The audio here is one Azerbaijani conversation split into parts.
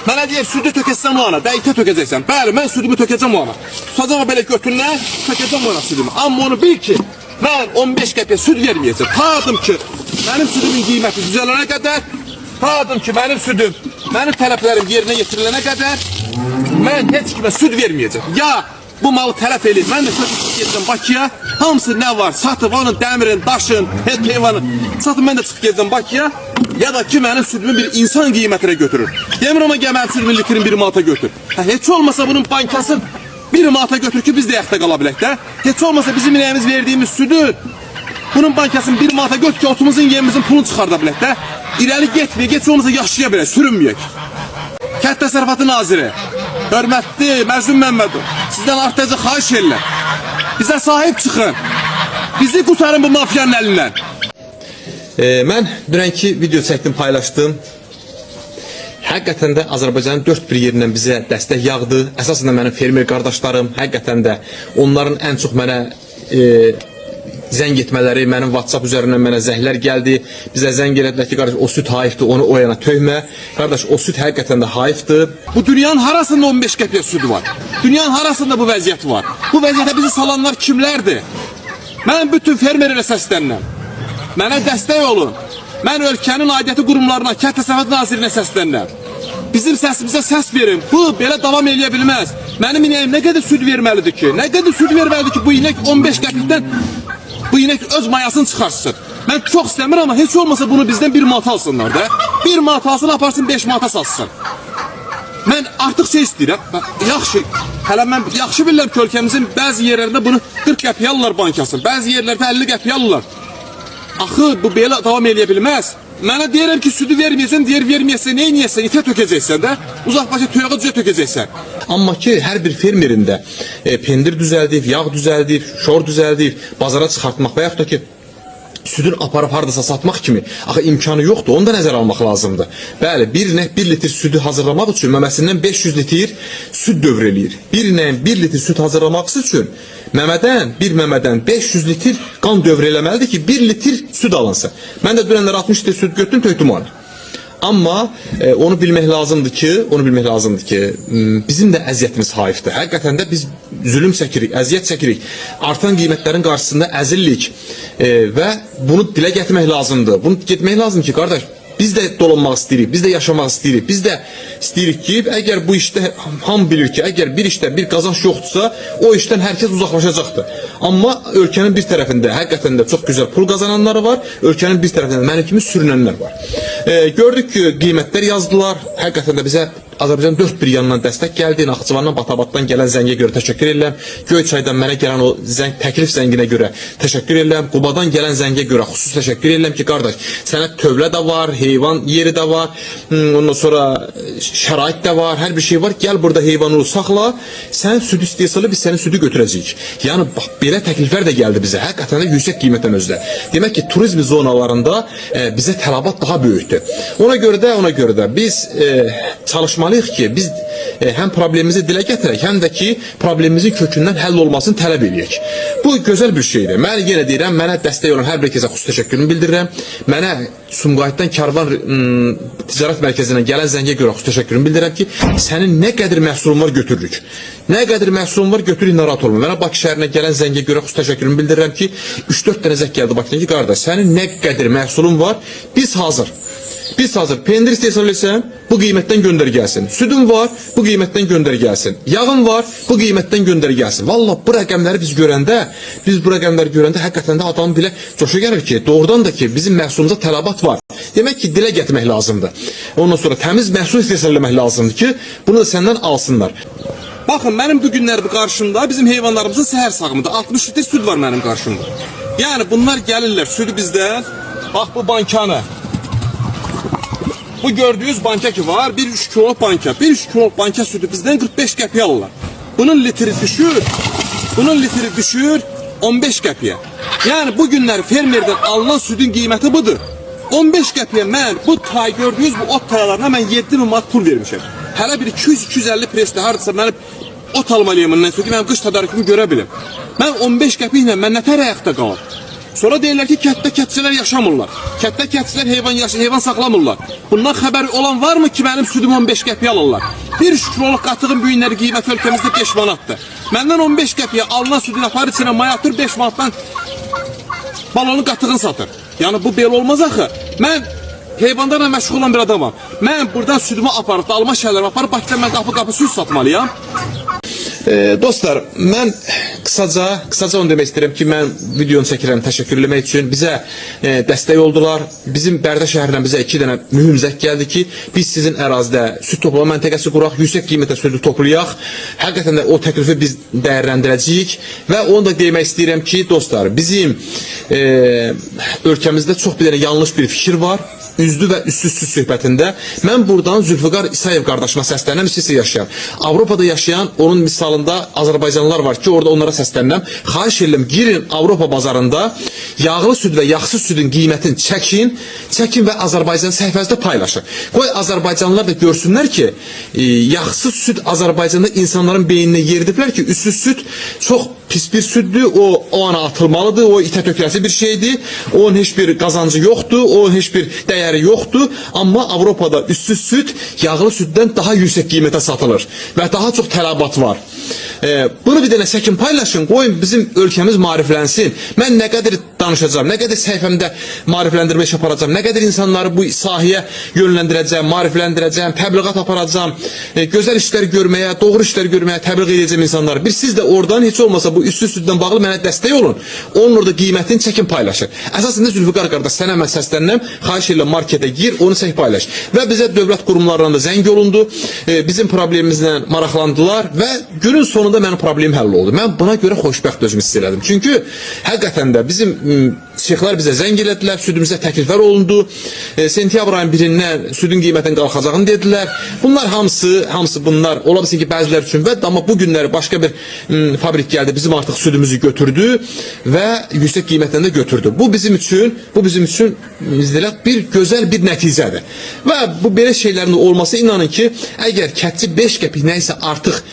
Mənə deyir, südü tökəsəm o ana, dəyitə tökəcəksən. Bəli, mən südümü tökəcəm o ana. Tutacam o belə götürünə, tökəcəm o ana südümü. Amma onu bil ki, mən 15 qəpiyə süd verməyəcəm. Tadım ki, mənim südümün qiyməti düzələnə qədər, tadım ki, mənim südüm, mənim tələblərim yerinə yetirilənə qədər, mən heç kimə süd verməyəcəm. Ya bu malı tələf eləyir, mən də söküb gedəcəm Bakıya, hamısı nə var, satıb onun dəmirin, daşın, heyvanın, satıb mən də çıxıb gedəcəm Bakıya, ya da ki mənim südümü bir insan qiymətinə götürür. Demir ama mənim südümün litrini 1 manata götür. Heç olmasa bunun bankası 1 manata götür ki biz də yaxda qala bilək də. Heç olmasa bizim inəyimiz verdiğimiz südü, bunun bankasını 1 manata götür ki otumuzun yemimizin pulunu çıxarda bilək də. İrəli getməyək, heç olmasa yaşaya bilək, sürünməyək. Kənd Təsərrüfatı Naziri, hörmətli Mərzun Məmmədov, sizdən artıqca xahiş edirlər. Bizə sahib çıxın. Bizi qurtarın bu mafiyanın əlindən. Mən dünənki video çəkdim, paylaşdım. Həqiqətən də Azərbaycanın 4 bir yerindən bizə dəstək yağdı. Əsasən də mənim fermer qardaşlarım, həqiqətən də onların ən çox mənə zəng etmələri, mənim WhatsApp üzərindən mənə zənglər gəldi. Bizə zəng elədilər ki, qardaş o süd hayıfdır, onu o yana töymə. Qardaş o süd həqiqətən də hayıfdır. Bu dünyanın harasında 15 qəpiyə südü var? Dünyanın harasında bu vəziyyət var? Bu vəziyyətə bizi salanlar kimlərdir? Mən bütün fermerlərə səslənirəm. Mənə dəstək olun. Mən ölkənin aidiyyəti qurumlarına, Kənd Təsərrüfatı Nazirinə səslənirəm. Bizim səsimizə səs verin. Bu belə davam eləyə bilməz. Mənim inəyim nə qədər süd verməlidir ki? Nə qədər süd verməlidir ki bu inek 15 qəpikdən bu inek öz mayasını çıxarsın? Mən çox istəmirəm amma heç olmasa bunu bizdən 1 manat alsınlar da. 1 manat alsın, aparsın 5 manata satsın. Mən artıq şey istəyirəm. Yaxşı, hələ mən yaxşı bilirəm ki ölkəmizin bəzi yerlərində bunu 40 qəpiyə alırlar bankasını. Bəzi yerlərdə 50 qəpiyə alırlar. Axı bu belə davam eləyə bilməz. Mənə deyirəm ki südü verməyəcəksən, deyir verməyəcəksən, nə edəcəksən, itə tökəcəksən də, uzaqbaşı toyağa düzə tökəcəksən. Amma ki hər bir fermerində pendir düzəldib, yağ düzəldib, şor düzəldib, bazara çıxartmaq və yaxud da ki südün aparıb hardasa satmaq kimi axı imkanı yoxdur. Onu da nəzərə almaq lazımdır. Bəli, bir inək 1 litr südü hazırlamaq üçün məməsindən 500 litr süd dövr eləyir. Bir inəyin 1 litr süd hazırlamaq üçün bir məmədən 500 litr qan dövr eləməlidir ki 1 litr süd alınsın. Mən də dünənlər 60 litr süd götürdüm, tökdüm onu. Amma onu bilmək lazımdır ki, bizim də əziyyətimiz hayıfdır. Həqiqətən də biz zulüm çəkirik, əziyyət çəkirik. Artan qiymətlərin qarşısında əzillik və bunu dilə gətirmək lazımdır. Bunu getmək lazım ki, qardaş, biz də dolanmaq istəyirik, biz də yaşamaq istəyirik. Biz də istəyirik ki, əgər bu işdə hamı bilir ki, əgər bir işdə bir qazanç yoxdursa, o işdən hər kəs uzaqlaşacaqdır. Amma ölkənin bir tərəfində həqiqətən də çox gözəl pul qazananları var, ölkənin bir tərəfində mənim kimi sürünənlər var. Gördük ki, qiymətlər yazdılar. Həqiqətən də bizə Azərbaycan 4 bir yanından dəstək gəldi. Naxçıvandan, Batabatdan gələn zəngə görə təşəkkür edirəm. Göyçaydan mənə gələn o təklif zənginə görə təşəkkür edirəm. Qubadan gələn zəngə görə xüsusi təşəkkür edirəm ki, qardaş, sənə tövlə də var, heyvan yeri də var, ondan sonra şərait də var, hər bir şey var. Gəl burada heyvanı saxla, sən süd istəyirsən, biz sənin südü götürəcəyik. Yəni bax belə təkliflər də gəldi bizə. Həqiqətən də yüksək qiymətdən özdə. Demək ki, turizm zonalarında bizə tələbat daha böyükdür. Ona görə də biz çalışmalıyıq ki, biz həm problemimizi dilə gətirək, həm də ki, problemimizin kökündən həll olmasını tələb edək. Bu gözəl bir şeydir. Mən yenə deyirəm, mənə dəstək olan hər bir kəsə xüsusi təşəkkürümü bildirirəm. Mənə Sumqayıtdan Karvan Ticarət Mərkəzindən gələn zəngə görə xüsusi təşəkkürümü bildirirəm ki, sənin nə qədər məhsulun var götürürük. Nə qədər məhsulun var götürürük, narahat olma. Mənə Bakı şəhərinə gələn zəngə görə xüsusi təşəkkürümü bildirirəm ki, 3-4 dənə zəng gəldi Bakıdan ki, qardaş, sənin nə qədər məhsulun var, biz hazır. Pendir istəyirsən, bu qiymətdən göndər gəlsin. Südün var, bu qiymətdən göndər gəlsin. Yağın var, bu qiymətdən göndər gəlsin. Vallahi bu rəqəmləri biz bu rəqəmləri görəndə həqiqətən də adam bilə coşa gəlir ki, doğrudan da ki, bizim məhsulumuza tələbat var. Demək ki, dilə gətirmək lazımdır. Ondan sonra təmiz məhsul istehsal lazımdır ki, bunu da səndən alsınlar. Baxın, mənim bu günlər bu qarşımda bizim heyvanlarımızın səhər sağımında 60 litr süd var mənim qarşımda. Yəni bunlar gəlirlər südü bizdən. Bax bu bankanı. Bu gördüğünüz banka ki var, bir 3 kiloluk banka. Bir 3 kiloluk banka sütü bizden 45 qəpiyə alırlar. Bunun litri düşür 15 qəpiyə. Yani bu günler fermerden alınan sütün qiyməti budur. 15 qəpiyə mən bu tay gördüğünüz bu ot tayalarına mən 7 min manat pul vermişəm. Hələ bir 200-250 presdə hardasa mənim ot almalıyım bundan sonra ki, mən qış tədarükümü görə bilim. Mən 15 qəpiklə mən nətər ayaqda qalım? Sonra deyirlər ki, kətdə kətçilər yaşamırlar. Kətdə kətçilər heyvan saxlamırlar. Bundan xəbəri olan varmı ki, mənim südümü 15 qəpiyə alırlar? 1 şükroluk qatığın bu günləri qiymət ölkəmizdə 5 manatdır. Məndən 15 qəpiyə alınan südün aparır içinə mayatır 5 manatdan balonun qatığını satır. Yəni bu belə olmaz axı. Mən heyvanlarla məşğul olan bir adamam. Mən buradan südümü aparıb, alma şəhərlərimi aparıb, Bakıda mən qapı-qapı süd satmalıyam. Dostlar, mən kısaca onu demək istəyirəm ki, mən videonu çəkirəm təşəkkür eləmək üçün. Bizə dəstək oldular. Bizim Bərdə şəhərindən bizə 2 dənə mühüm zəng gəldi ki, biz sizin ərazidə süd toplama məntəqəsi quraq, yüksək qiymətə südü toplayaq. Həqiqətən də o təklifi biz dəyərləndirəcəyik və onu da demək istəyirəm ki, dostlar, bizim ölkəmizdə çox bir dənə yanlış bir fikir var. Üzdü və üstsüz söhbətində mən buradan Zülfüqar İsayev qardaşıma səslənirəm, istəyirsə yaşayan. Avropada yaşayan, onun misalında Azərbaycanlılar var ki, orada onlara səslənirəm. Xahiş edirəm, girin Avropa bazarında yağlı süd və yağsız südün qiymətini çəkin və Azərbaycan səhifəsində paylaşın. Qoy Azərbaycanlılar da görsünlər ki, yağsız süd Azərbaycanda insanların beyninə yeridiblər ki, üstsüz süd çox pis bir süddür, o ana atılmalıdır, o itə töküləcək bir şeydir, onun heç bir qazancı yoxdur, onun heç bir dəyəri yoxdur, amma Avropada üstsüz süd yağlı süddən daha yüksək qiymətə satılır və daha çox tələbat var. Bunu bir dənə çəkin paylaşın, qoyun bizim ölkəmiz maariflənsin. Mən nə qədər danışacağım, nə qədər səhifəmdə maarifləndirmə iş aparacağım, nə qədər insanları bu sahəyə yönləndirəcəm, maarifləndirəcəm, təbliğat aparacağım, gözəl işlər görməyə, doğru işlər görməyə təbliğ edəcəm insanları. Bir siz də oradan heç olmasa bu üstsüz süddən bağlı mənə dəstək olun. Onun orada qiymətini çəkin paylaşın. Əsasında Zülfüqar qardaş, sənə mən səslənirəm, xahiş edirəm marketə gir, onu çək paylaş. Və bizə dövlət qurumlarından da zəng olundu, bizim problemimizlə maraqlandılar və günün sonunda mənim problemim həll oldu. Mən buna görə xoşbəxt özümü hiss elədim. Çünki həqiqətən də bizim şeyxlər bizə zəng elədilər, südümüzə təkliflər olundu. Sentyabr ayın 1-dən südün qiymətinin qalxacağını dedilər. Bunlar hamısı bunlar ola bilsin ki, bəzilər üçün və amma bu günləri başqa bir fabrik gəldi, bizim artıq südümüzü götürdü və yüksək qiymətdən də götürdü. Bu bizim üçün bir gözəl bir nəticədir. Və bu belə şeylərin olması inanın ki, əgər kətçi 5 qəpik nəyisə artıq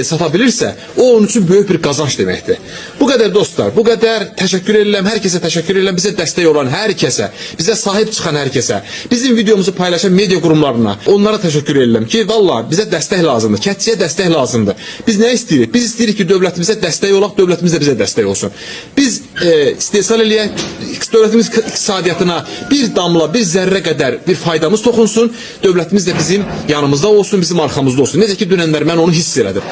sata bilirsə, o onun üçün böyük bir qazanc deməkdir. Bu qədər dostlar, bu qədər təşəkkür edirəm, hər kəsə təşəkkür edirəm, bizə dəstək olan hər kəsə, bizə sahib çıxan hər kəsə, bizim videomuzu paylaşan media qurumlarına, onlara təşəkkür edirəm ki, valla bizə dəstək lazımdır, kətçiyə dəstək lazımdır. Biz nə istəyirik? Biz istəyirik ki, dövlətimizə dəstək olaq, dövlətimiz də bizə dəstək olsun. Biz istehsal eləyək, dövlətimiz iqtisadiyyatına bir damla, bir zərrə qədər bir faydamız toxunsun, dövlətimiz də bizim yanımızda olsun, bizim arxamızda olsun. Necə ki, dünənlər mən onu hiss elədim.